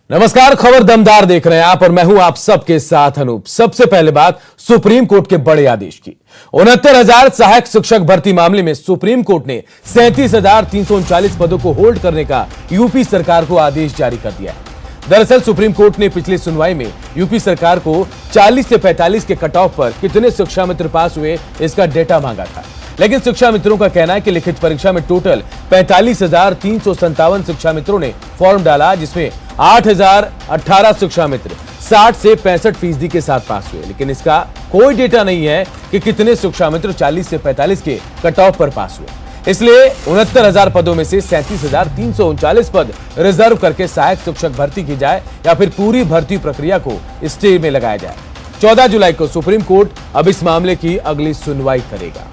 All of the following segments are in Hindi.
नमस्कार, खबर दमदार देख रहे हैं आप और मैं हूं आप सबके साथ अनूप। सबसे पहले बात सुप्रीम कोर्ट के बड़े आदेश की। 69,000 सहायक शिक्षक भर्ती मामले में सुप्रीम कोर्ट ने 37,339 पदों को होल्ड करने का यूपी सरकार को आदेश जारी कर दिया है। दरअसल सुप्रीम कोर्ट ने पिछली सुनवाई में यूपी सरकार को 40 से 45 के कट ऑफ पर कितने शिक्षा मित्र पास हुए इसका डेटा मांगा था, लेकिन शिक्षा मित्रों का कहना है कि लिखित परीक्षा में टोटल 45,357 शिक्षा मित्रों ने फॉर्म डाला, जिसमें 8,018 शिक्षा मित्र 60 से 65% के साथ पास हुए, लेकिन इसका कोई डेटा नहीं है कि कितने शिक्षा मित्र 40 से 45 के कट ऑफ पर पास हुए। इसलिए 69,000 पदों में से 37,339 पद रिजर्व करके सहायक शिक्षक भर्ती की जाए या फिर पूरी भर्ती प्रक्रिया को स्टे में लगाया जाए। 14 जुलाई को सुप्रीम कोर्ट अब इस मामले की अगली सुनवाई करेगा।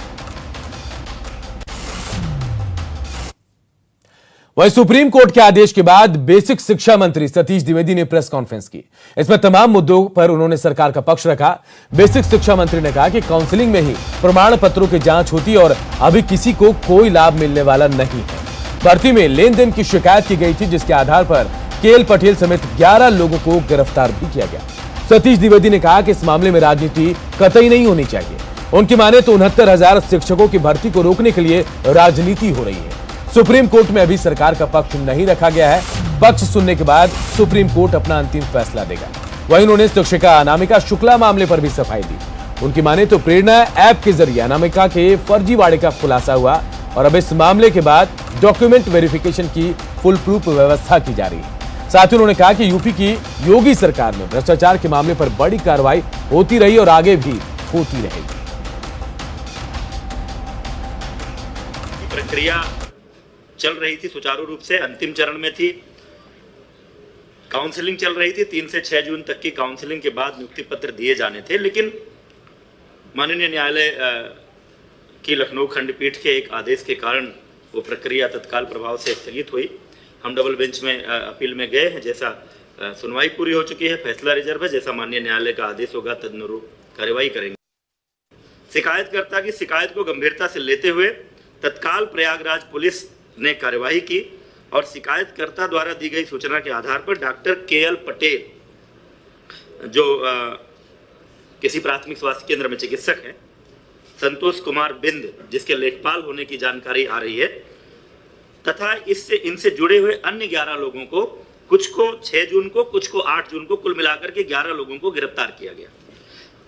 वहीं सुप्रीम कोर्ट के आदेश के बाद बेसिक शिक्षा मंत्री सतीश द्विवेदी ने प्रेस कॉन्फ्रेंस की। इसमें तमाम मुद्दों पर उन्होंने सरकार का पक्ष रखा। बेसिक शिक्षा मंत्री ने कहा कि काउंसलिंग में ही प्रमाण पत्रों की जांच होती है और अभी किसी को कोई लाभ मिलने वाला नहीं है। भर्ती में लेन देन की शिकायत की गई थी, जिसके आधार पर केएल पटेल समेत 11 लोगों को गिरफ्तार भी किया गया। सतीश द्विवेदी ने कहा कि इस मामले में राजनीति कतई नहीं होनी चाहिए। उनकी माने तो 69,000 शिक्षकों की भर्ती को रोकने के लिए राजनीति हो रही है। सुप्रीम कोर्ट में अभी सरकार का पक्ष नहीं रखा गया है। पक्ष सुनने के बाद सुप्रीम कोर्ट अपना अंतिम फैसला देगा। वहीं उन्होंने शिक्षिका अनामिका शुक्ला मामले पर भी सफाई दी। उनकी माने तो प्रेरणा ऐप के जरिए अनामिका के फर्जीवाड़े का खुलासा हुआ और अब इस मामले के बाद डॉक्यूमेंट वेरिफिकेशन की फुल प्रूफ व्यवस्था की जा रही है। साथ ही उन्होंने कहा कि यूपी की योगी सरकार में भ्रष्टाचार के मामले पर बड़ी कार्रवाई होती रही और आगे भी होती रहेगी। प्रक्रिया चल रही थी, सुचारू रूप से अंतिम चरण में थी। काउंसलिंग चल रही थी। 3 से 6 जून तक की काउंसलिंग के बाद नियुक्ति पत्र दिए जाने थे, लेकिन माननीय न्यायालय की लखनऊ खंडपीठ के एक आदेश के कारण वो प्रक्रिया तत्काल प्रभाव से स्थगित हुई। हम डबल बेंच में अपील में गए हैं। जैसा सुनवाई पूरी हो चुकी है, फैसला रिजर्व है। जैसा माननीय न्यायालय का आदेश होगा तदनुरूप कार्रवाई करेंगे। शिकायतकर्ता की शिकायत को गंभीरता से लेते हुए तत्काल प्रयागराज पुलिस ने कार्यवाही की और शिकायतकर्ता द्वारा दी गई सूचना के आधार पर डॉक्टर केएल पटेल, जो किसी प्राथमिक स्वास्थ्य केंद्र में चिकित्सक हैं, संतोष कुमार बिंद, जिसके लेखपाल होने की जानकारी आ रही है, तथा इनसे जुड़े हुए अन्य 11 लोगों को, कुछ को 6 जून को, कुछ को 8 जून को, कुल मिलाकर के 11 लोगों को गिरफ्तार किया गया।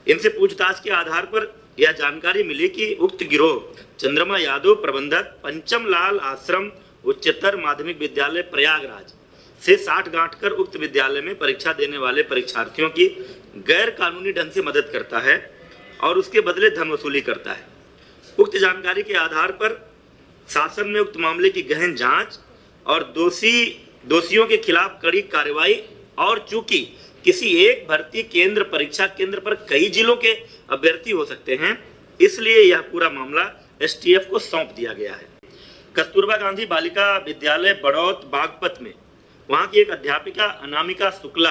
इनसे पूछताछ के आधार पर यह जानकारी मिली कि उक्त गिरोह चंद्रमा यादव प्रबंधक पंचम लाल आश्रम उच्चतर माध्यमिक विद्यालय प्रयागराज से 60 गांठ कर उक्त विद्यालय में परीक्षा देने वाले परीक्षार्थियों की गैर कानूनी ढंग से मदद करता है और उसके बदले धन वसूली करता है। उक्त जानकारी के आधार पर शासन में उक्त मामले की गहन जांच और दोषियों के खिलाफ कड़ी कार्रवाई, और चूंकि किसी एक भर्ती केंद्र परीक्षा केंद्र पर कई जिलों के अभ्यर्थी हो सकते हैं, इसलिए यह पूरा मामला एसटीएफ को सौंप दिया गया है। कस्तूरबा गांधी बालिका विद्यालय बड़ौत बागपत में वहां की एक अध्यापिका अनामिका शुक्ला,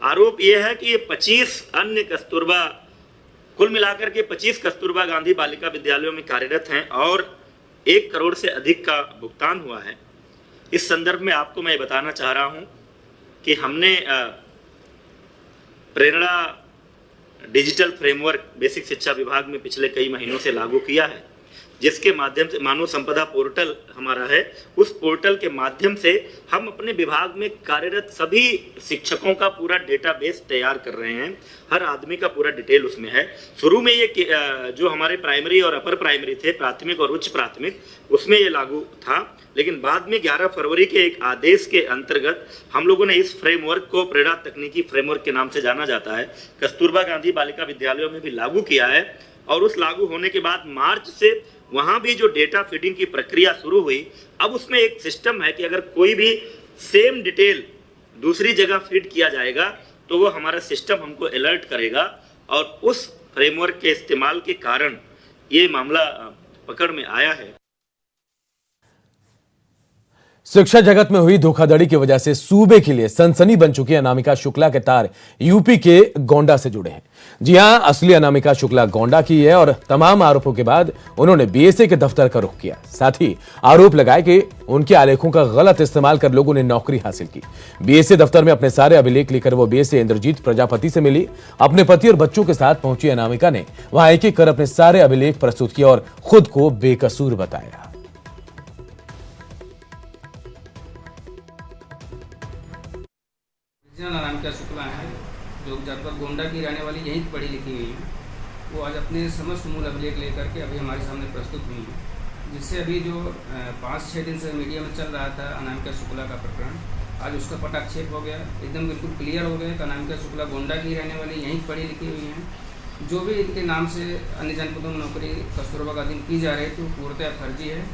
आरोप यह है कि ये 25 अन्य कुल मिलाकर के 25 कस्तूरबा गांधी बालिका विद्यालयों में कार्यरत हैं और 1 करोड़ से अधिक का भुगतान हुआ है। इस संदर्भ में आपको मैं बताना चाह रहा हूं कि हमने प्रेरणा डिजिटल फ्रेमवर्क बेसिक शिक्षा विभाग में पिछले कई महीनों से लागू किया है, जिसके माध्यम से मानव संपदा पोर्टल हमारा है। उस पोर्टल के माध्यम से हम अपने विभाग में कार्यरत सभी शिक्षकों का पूरा डेटाबेस तैयार कर रहे हैं। हर आदमी का पूरा डिटेल उसमें है। शुरू में ये जो हमारे प्राइमरी और अपर प्राइमरी थे, प्राथमिक और उच्च प्राथमिक, उसमें ये लागू था, लेकिन बाद में 11 फरवरी के एक आदेश के अंतर्गत हम लोगों ने इस फ्रेमवर्क को प्रेरणा तकनीकी फ्रेमवर्क के नाम से जाना जाता है, कस्तूरबा गांधी बालिका विद्यालयों में भी लागू किया है। और उस लागू होने के बाद मार्च से वहां भी जो डेटा फीडिंग की प्रक्रिया शुरू हुई, अब उसमें एक सिस्टम है कि अगर कोई भी सेम डिटेल दूसरी जगह फीड किया जाएगा तो वो हमारा सिस्टम हमको अलर्ट करेगा, और उस फ्रेमवर्क के इस्तेमाल के कारण ये मामला पकड़ में आया है। शिक्षा जगत में हुई धोखाधड़ी की वजह से सूबे के लिए सनसनी बन चुकी अनामिका शुक्ला के तार यूपी के गोंडा से जुड़े हैं। जी हां, असली अनामिका शुक्ला गोंडा की है और तमाम आरोपों के बाद उन्होंने बीएसए के दफ्तर का रुख किया। साथ ही आरोप लगाए कि उनके आलेखों का गलत इस्तेमाल कर लोगों ने नौकरी हासिल की। बीएसए दफ्तर में अपने सारे अभिलेख लेकर वो बीएसए इंद्रजीत प्रजापति से मिली। अपने पति और बच्चों के साथ पहुंची अनामिका ने वहां एक एक कर अपने सारे अभिलेख प्रस्तुत किए और खुद को बेकसूर बताया। अनामिका शुक्ला है, जो लगभग गोंडा की रहने वाली, यहीं पढ़ी लिखी हुई है। वो आज अपने समस्त मूल अभिलेख लेकर के अभी हमारे सामने प्रस्तुत हुई है, जिससे अभी जो 5-6 दिन से मीडिया में चल रहा था अनामिका शुक्ला का प्रकरण, आज उसका पटाक्षेप हो गया। एकदम बिल्कुल क्लियर हो गया कि अनामिका शुक्ला गोंडा की रहने वाली, यहीं पढ़ी लिखी हुई हैं। जो भी इनके नाम से अन्य जनपदों में नौकरी कस्तूरबा गांधी की जा रही थी, वो पूर्णतः फर्जी है।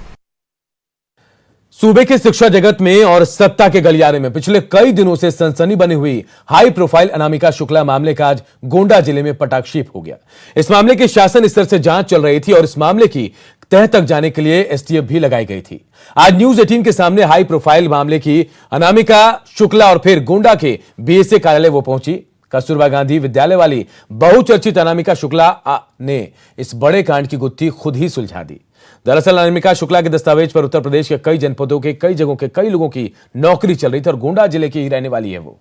सूबे के शिक्षा जगत में और सत्ता के गलियारे में पिछले कई दिनों से सनसनी बनी हुई हाई प्रोफाइल अनामिका शुक्ला मामले का आज गोंडा जिले में पटाक्षेप हो गया। इस मामले की शासन स्तर से जांच चल रही थी और इस मामले की तह तक जाने के लिए एसटीएफ भी लगाई गई थी। आज न्यूज 18 के सामने हाई प्रोफाइल मामले की अनामिका शुक्ला और फिर गोंडा के बीएसए कार्यालय वो पहुंची। कस्तूरबा गांधी विद्यालय वाली बहुचर्चित अनामिका शुक्ला ने इस बड़े कांड की गुत्थी खुद ही सुलझा दी। दरअसल अनामिका शुक्ला के दस्तावेज पर उत्तर प्रदेश के कई जनपदों के कई जगहों के कई लोगों की नौकरी चल रही थी और गोंडा जिले की ही रहने वाली है वो।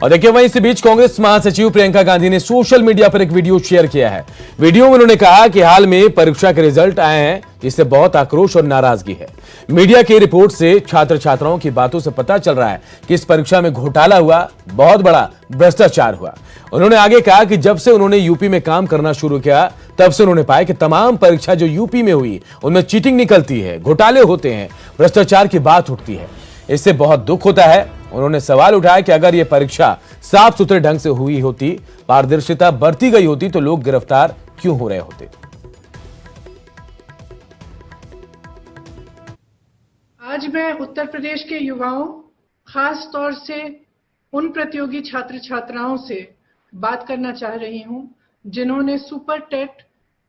और देखिए, वहीं इसी बीच कांग्रेस महासचिव प्रियंका गांधी ने सोशल मीडिया पर एक वीडियो शेयर किया है। वीडियो में उन्होंने कहा कि हाल में परीक्षा के रिजल्ट आए हैं, जिससे बहुत आक्रोश और नाराजगी है। मीडिया की रिपोर्ट से छात्र छात्राओं की बातों से पता चल रहा है कि इस परीक्षा में घोटाला हुआ, बहुत बड़ा भ्रष्टाचार हुआ। उन्होंने आगे कहा कि जब से उन्होंने यूपी में काम करना शुरू किया, तब से उन्होंने पाया कि तमाम परीक्षा जो यूपी में हुई, उनमें चीटिंग निकलती है, घोटाले होते हैं, भ्रष्टाचार की बात उठती है। इससे बहुत दुख होता है। उन्होंने सवाल उठाया कि अगर यह परीक्षा साफ सुथरे ढंग से हुई होती, पारदर्शिता बरती गई होती, तो लोग गिरफ्तार क्यों हो रहे होते। आज मैं उत्तर प्रदेश के युवाओं, खास तौर से उन प्रतियोगी छात्र छात्राओं से बात करना चाह रही हूं जिन्होंने सुपर टेट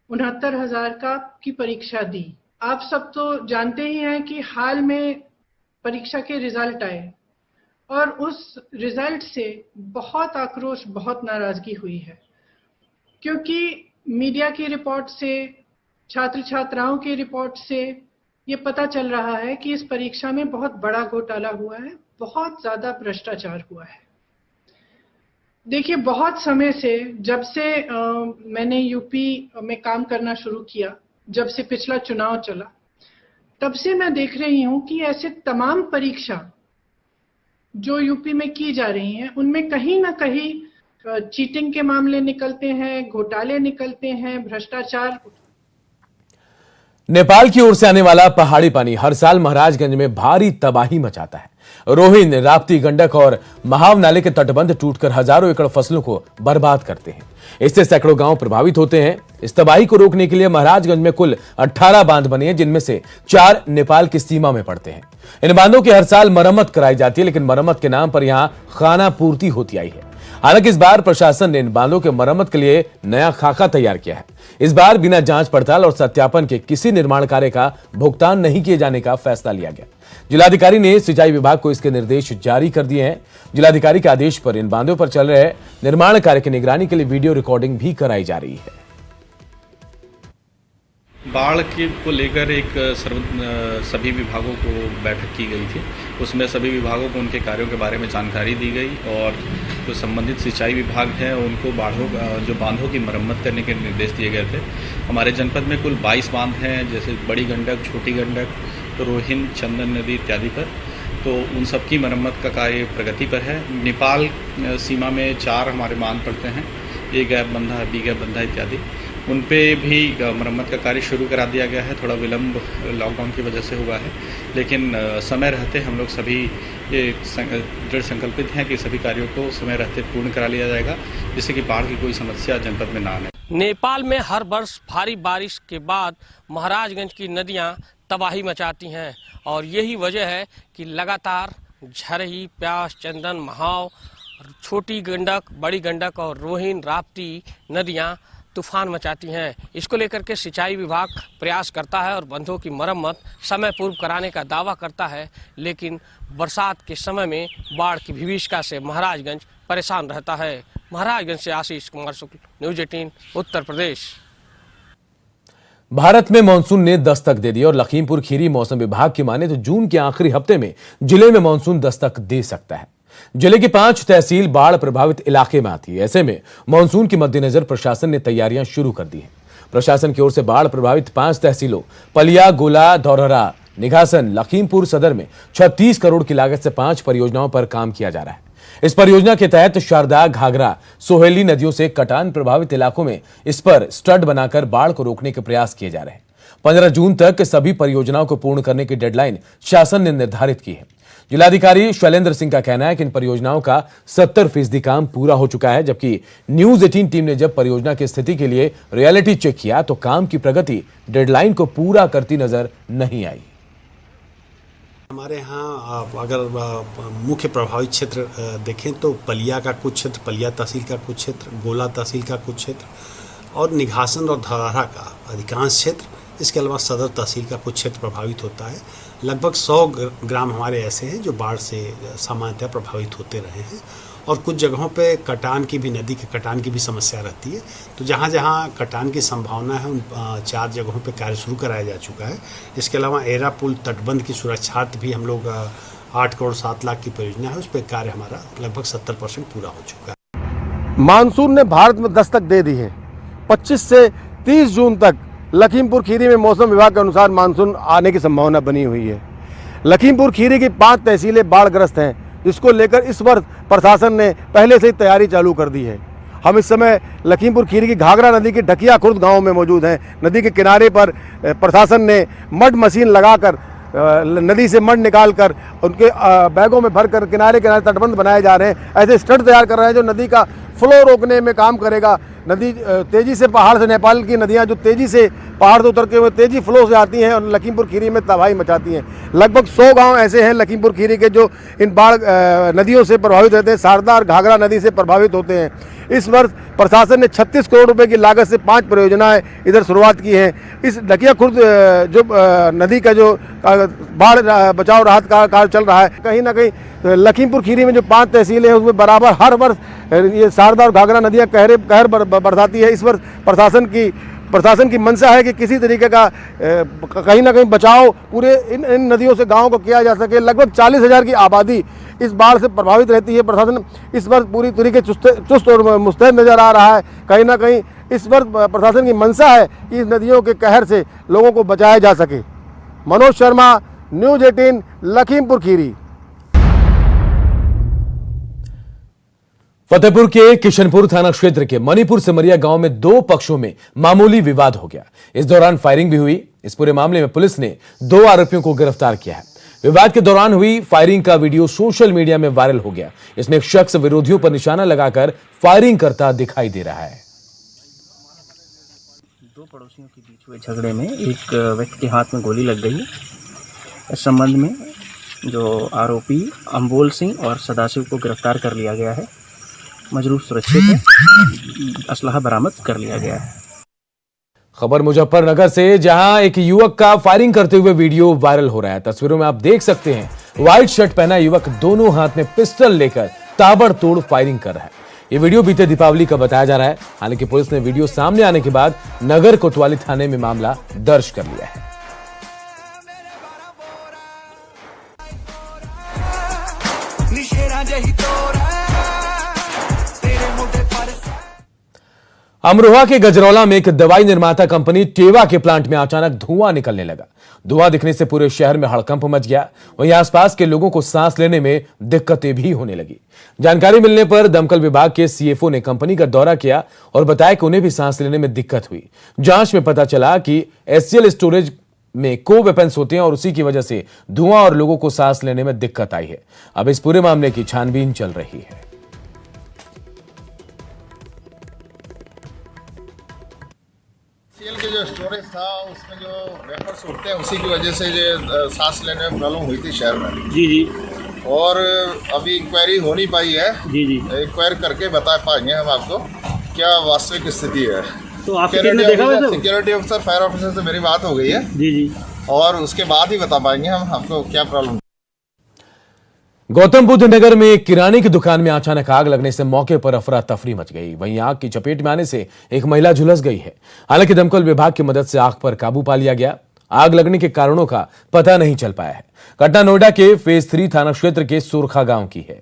69,000 की परीक्षा दी। आप सब तो जानते ही हैं कि हाल में परीक्षा के रिजल्ट आए और उस रिजल्ट से बहुत आक्रोश, बहुत नाराजगी हुई है, क्योंकि मीडिया की रिपोर्ट से, छात्र छात्राओं की रिपोर्ट से ये पता चल रहा है कि इस परीक्षा में बहुत बड़ा घोटाला हुआ है, बहुत ज्यादा भ्रष्टाचार हुआ है। देखिए, बहुत समय से, जब से मैंने यूपी में काम करना शुरू किया, जब से पिछला चुनाव चला, तब से मैं देख रही हूं कि ऐसे तमाम परीक्षा जो यूपी में की जा रही हैं, उनमें कहीं ना कहीं चीटिंग के मामले निकलते हैं, घोटाले निकलते हैं, भ्रष्टाचार। नेपाल की ओर से आने वाला पहाड़ी पानी हर साल महाराजगंज में भारी तबाही मचाता है। रोहिन, राप्ती, गंडक और महाव नाले के तटबंध टूटकर हजारों एकड़ फसलों को बर्बाद करते हैं। इससे सैकड़ों गांव प्रभावित होते हैं। इस तबाही को रोकने के लिए महाराजगंज में कुल 18 बांध बने हैं, जिनमें से 4 नेपाल की सीमा में पड़ते हैं। इन बांधों की हर साल मरम्मत कराई जाती है, लेकिन मरम्मत के नाम पर यहां खाना पूर्ति होती आई है। हालांकि इस बार प्रशासन ने इन बांधों के मरम्मत के लिए नया खाका तैयार किया है। इस बार बिना जांच पड़ताल और सत्यापन के किसी निर्माण कार्य का भुगतान नहीं किए जाने का फैसला लिया गया। जिलाधिकारी ने सिंचाई विभाग को इसके निर्देश जारी कर दिए हैं। जिलाधिकारी के आदेश पर इन बांधों पर चल रहे निर्माण कार्य की निगरानी के लिए वीडियो रिकॉर्डिंग भी कराई जा रही है। बाढ़ को लेकर एक सभी विभागों को बैठक की गई थी। उसमें सभी विभागों को उनके कार्यों के बारे में जानकारी दी गई और जो संबंधित सिंचाई विभाग है उनको बांधों की मरम्मत करने के निर्देश दिए गए थे। हमारे जनपद में कुल 22 बांध हैं, जैसे बड़ी गंडक, छोटी गंडक, रोहिन, चंदन नदी इत्यादि पर। तो उन सब की मरम्मत का कार्य प्रगति पर है। नेपाल सीमा में 4 हमारे बांध पड़ते हैं, ए गैप बंधा, बी गैप बंधा इत्यादि। उन पे भी मरम्मत का कार्य शुरू करा दिया गया है। थोड़ा विलम्ब लॉकडाउन की वजह से हुआ है, लेकिन समय रहते हम लोग सभी ये दृढ़ संकल्पित हैं कि सभी कार्यों को समय रहते पूर्ण करा लिया जाएगा, जिससे कि बाढ़ की कोई समस्या जनपद में ना आए। नेपाल में हर वर्ष भारी बारिश के बाद महाराजगंज की नदियां तबाही मचाती हैं और यही वजह है कि लगातार झरही, प्यास, चंदन, महाव छोटी गंडक, बड़ी गंडक और रोहिन, राप्ती नदियां तूफान मचाती हैं। इसको लेकर के सिंचाई विभाग प्रयास करता है और बंधों की मरम्मत समय पूर्व कराने का दावा करता है, लेकिन बरसात के समय में बाढ़ की विभीषिका से महाराजगंज परेशान रहता है। महाराजगंज से आशीष कुमार शुक्ल, न्यूज 18 उत्तर प्रदेश। भारत में मानसून ने दस्तक दे दी और लखीमपुर खीरी मौसम विभाग की माने तो जून के आखिरी हफ्ते में जिले में मानसून दस्तक दे सकता है। जिले की 5 तहसील बाढ़ प्रभावित इलाके में आती है। ऐसे में मानसून के मद्देनजर प्रशासन ने तैयारियां शुरू कर दी हैं। प्रशासन की ओर से बाढ़ प्रभावित 5 तहसीलों पलिया, गोला, धौरहरा, निघासन, लखीमपुर सदर में 36 करोड़ की लागत से 5 परियोजनाओं पर काम किया जा रहा है। इस परियोजना के तहत शारदा, घाघरा, सोहेली नदियों से कटान प्रभावित इलाकों में इस पर स्टड बनाकर बाढ़ को रोकने के प्रयास किए जा रहे हैं। 15 जून तक सभी परियोजनाओं को पूर्ण करने की डेडलाइन शासन ने निर्धारित की है। जिलाधिकारी शैलेंद्र सिंह का कहना है कि इन परियोजनाओं का 70% काम पूरा हो चुका है, जबकि न्यूज 18 टीम ने जब परियोजना की स्थिति के लिए रियलिटी चेक किया तो काम की प्रगति डेडलाइन को पूरा करती नजर नहीं आई। हमारे यहाँ अगर मुख्य प्रभावित क्षेत्र देखें तो पलिया का कुछ क्षेत्र, पलिया तहसील का कुछ क्षेत्र, गोला तहसील का कुछ क्षेत्र और निघासन और धौरहरा का अधिकांश क्षेत्र, इसके अलावा सदर तहसील का कुछ क्षेत्र प्रभावित होता है। लगभग 100 ग्राम हमारे ऐसे हैं जो बाढ़ से सामान्यतः प्रभावित होते रहे हैं और कुछ जगहों पे कटान की भी, नदी के कटान की भी समस्या रहती है। तो जहाँ जहाँ कटान की संभावना है उन 4 जगहों पे कार्य शुरू कराया जा चुका है। इसके अलावा एरा पुल तटबंध की सुरक्षार्थ भी हम लोग 8 करोड़ 7 लाख की परियोजना है, उस पर कार्य हमारा लगभग 70% पूरा हो चुका है। मानसून ने भारत में दस्तक दे दी है। 25 से 30 जून तक लखीमपुर खीरी में मौसम विभाग के अनुसार मानसून आने की संभावना बनी हुई है। लखीमपुर खीरी की 5 तहसीलें बाढ़ग्रस्त हैं, जिसको लेकर इस वर्ष प्रशासन ने पहले से ही तैयारी चालू कर दी है। हम इस समय लखीमपुर खीरी की घाघरा नदी के ढकिया खुर्द गांव में मौजूद हैं। नदी के किनारे पर प्रशासन ने मड मशीन लगाकर नदी से मड निकालकर उनके बैगों में भरकर किनारे किनारे तटबंध बनाए जा रहे हैं। ऐसे स्टड तैयार कर रहे हैं जो नदी का फ्लो रोकने में काम करेगा। नदी तेजी से पहाड़ से, नेपाल की नदियां जो तेजी से पहाड़ से उतर के हुए तेजी फ्लो से आती हैं और लखीमपुर खीरी में तबाही मचाती हैं। लगभग 100 गांव ऐसे हैं लखीमपुर खीरी के जो इन बाढ़ नदियों से प्रभावित होते हैं। शारदा और घाघरा नदी से प्रभावित होते हैं। इस वर्ष प्रशासन ने 36 करोड़ रुपए की लागत से 5 परियोजनाएं इधर शुरुआत की हैं। इस ढकिया खुर्द जो नदी का जो बाढ़ बचाव राहत का कार्य चल रहा है, कहीं ना कहीं लखीमपुर खीरी में जो 5 तहसीलें हैं उसमें बराबर हर वर्ष ये शारदा और घाघरा नदियां कहर बरसाती है। इस वर्ष प्रशासन की मंशा है कि किसी तरीके का कहीं ना कहीं बचाव पूरे इन नदियों से गाँव को किया जा सके। लगभग 40,000 की आबादी इस बाढ़ से प्रभावित रहती है। प्रशासन इस वर्ष पूरी तरीके चुस्त और मुस्तैद नजर आ रहा है। कहीं ना कहीं इस वर्ष प्रशासन की मंशा है कि इस नदियों के कहर से लोगों को बचाया जा सके। मनोज शर्मा, न्यूज 18, लखीमपुर खीरी। फतेहपुर के किशनपुर थाना क्षेत्र के मणिपुर सिमरिया गांव में 2 पक्षों में मामूली विवाद हो गया। इस दौरान फायरिंग भी हुई। इस पूरे मामले में पुलिस ने 2 आरोपियों को गिरफ्तार किया है। विवाद के दौरान हुई फायरिंग का वीडियो सोशल मीडिया में वायरल हो गया। इसमें एक शख्स विरोधियों पर निशाना लगाकर फायरिंग करता दिखाई दे रहा है। 2 पड़ोसियों के बीच हुए झगड़े में एक व्यक्ति के हाथ में गोली लग गई। इस संबंध में जो आरोपी अंबोल सिंह और सदाशिव को गिरफ्तार कर लिया गया है। मजरूह सुरक्षित है, असलहा बरामद कर लिया गया है। खबर मुजफ्फरनगर से, जहां एक युवक का फायरिंग करते हुए वीडियो वायरल हो रहा है। तस्वीरों में आप देख सकते हैं व्हाइट शर्ट पहना युवक दोनों हाथ में पिस्टल लेकर ताबड़तोड़ फायरिंग कर रहा है। यह वीडियो बीते दीपावली का बताया जा रहा है। हालांकि पुलिस ने वीडियो सामने आने के बाद नगर कोतवाली थाने में मामला दर्ज कर लिया है। अमरोहा के गजरौला में एक दवाई निर्माता कंपनी टेवा के प्लांट में अचानक धुआं निकलने लगा। धुआं दिखने से पूरे शहर में हड़कंप मच गया। वहीं आसपास के लोगों को सांस लेने में दिक्कतें भी होने लगी। जानकारी मिलने पर दमकल विभाग के सीएफओ ने कंपनी का दौरा किया और बताया कि उन्हें भी सांस लेने में दिक्कत हुई। जांच में पता चला कि एचसीएल स्टोरेज में को वेपन्स होते हैं और उसी की वजह से धुआं और लोगों को सांस लेने में दिक्कत आई है। अब इस पूरे मामले की छानबीन चल रही है। के जो स्टोरेज था उसमें जो वेपर्स उठते हैं उसी की वजह से ये सांस लेने में प्रॉब्लम हुई थी शहर में। जी। और अभी इंक्वायरी हो नहीं पाई है। जी जी। इंक्वायर करके बता पाएंगे हम आपको क्या वास्तविक स्थिति है। तो आपने देखा वैसे? सिक्योरिटी ऑफिसर, फायर ऑफिसर से मेरी बात हो गई है। जी जी। और उसके बाद ही बता पाएंगे हम आपको क्या प्रॉब्लम। गौतम बुद्ध नगर में एक किराने की दुकान में अचानक आग लगने से मौके पर अफरा तफरी मच गई। वहीं आग की चपेट में आने से एक महिला झुलस गई है। हालांकि दमकल विभाग की मदद से आग पर काबू पा लिया गया। आग लगने के कारणों का पता नहीं चल पाया है। घटना नोएडा के फेज 3 थाना क्षेत्र के सुरखा गांव की है।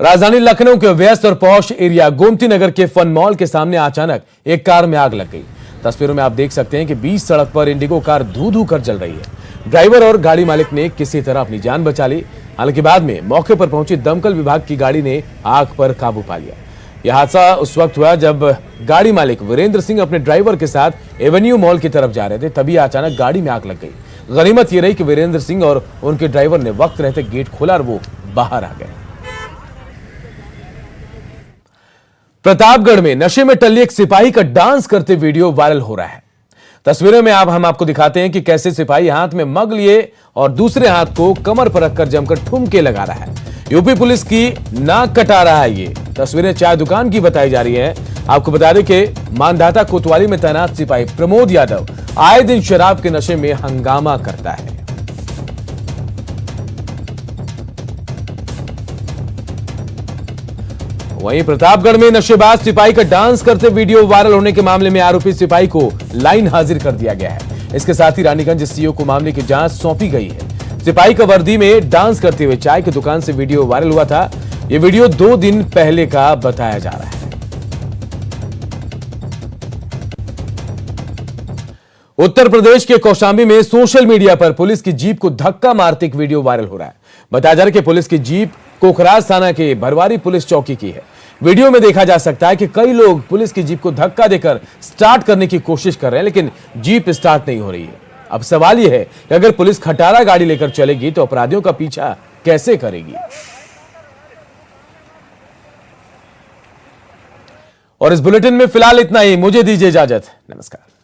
राजधानी लखनऊ के व्यस्त और पॉश एरिया गोमती नगर के फन मॉल के सामने अचानक एक कार में आग लग गई। तस्वीरों में आप देख सकते हैं कि बीच सड़क पर इंडिगो कार धू धू कर जल रही है। ड्राइवर और गाड़ी मालिक ने किसी तरह अपनी जान बचा ली। हालांकि बाद में मौके पर पहुंची दमकल विभाग की गाड़ी ने आग पर काबू पा लिया। यह हादसा उस वक्त हुआ जब गाड़ी मालिक वीरेंद्र सिंह अपने ड्राइवर के साथ एवेन्यू मॉल की तरफ जा रहे थे। तभी अचानक गाड़ी में आग लग गई। गनीमत यह रही कि वीरेंद्र सिंह और उनके ड्राइवर ने वक्त रहते गेट खोला और वो बाहर आ गए। प्रतापगढ़ में नशे में टल्ली एक सिपाही का डांस करते वीडियो वायरल हो रहा है। तस्वीरों में हम आपको दिखाते हैं कि कैसे सिपाही हाथ में मग लिए और दूसरे हाथ को कमर पर रखकर जमकर ठुमके लगा रहा है। यूपी पुलिस की नाक कटा रहा है। ये तस्वीरें चाय दुकान की बताई जा रही है। आपको बता दें कि मानधाता कोतवाली में तैनात सिपाही प्रमोद यादव आए दिन शराब के नशे में हंगामा करता है। वहीं प्रतापगढ़ में नशेबाज सिपाही का डांस करते वीडियो वायरल होने के मामले में आरोपी सिपाही को लाइन हाजिर कर दिया गया है। इसके साथ ही रानीगंज सीओ को मामले की जांच सौंपी गई है। सिपाही का वर्दी में डांस करते हुए चाय की दुकान से वीडियो वायरल हुआ था। यह वीडियो 2 दिन पहले का बताया जा रहा है। उत्तर प्रदेश के कौशांबी में सोशल मीडिया पर पुलिस की जीप को धक्का मारते एक वीडियो वायरल हो रहा है। बताया जा रहा है कि पुलिस की जीप कोखराज थाना के भरवारी पुलिस चौकी की है। वीडियो में देखा जा सकता है कि कई लोग पुलिस की जीप को धक्का देकर स्टार्ट करने की कोशिश कर रहे हैं, लेकिन जीप स्टार्ट नहीं हो रही है। अब सवाल यह है कि अगर पुलिस खटारा गाड़ी लेकर चलेगी तो अपराधियों का पीछा कैसे करेगी। और इस बुलेटिन में फिलहाल इतना ही। मुझे दीजिए इजाजत। नमस्कार।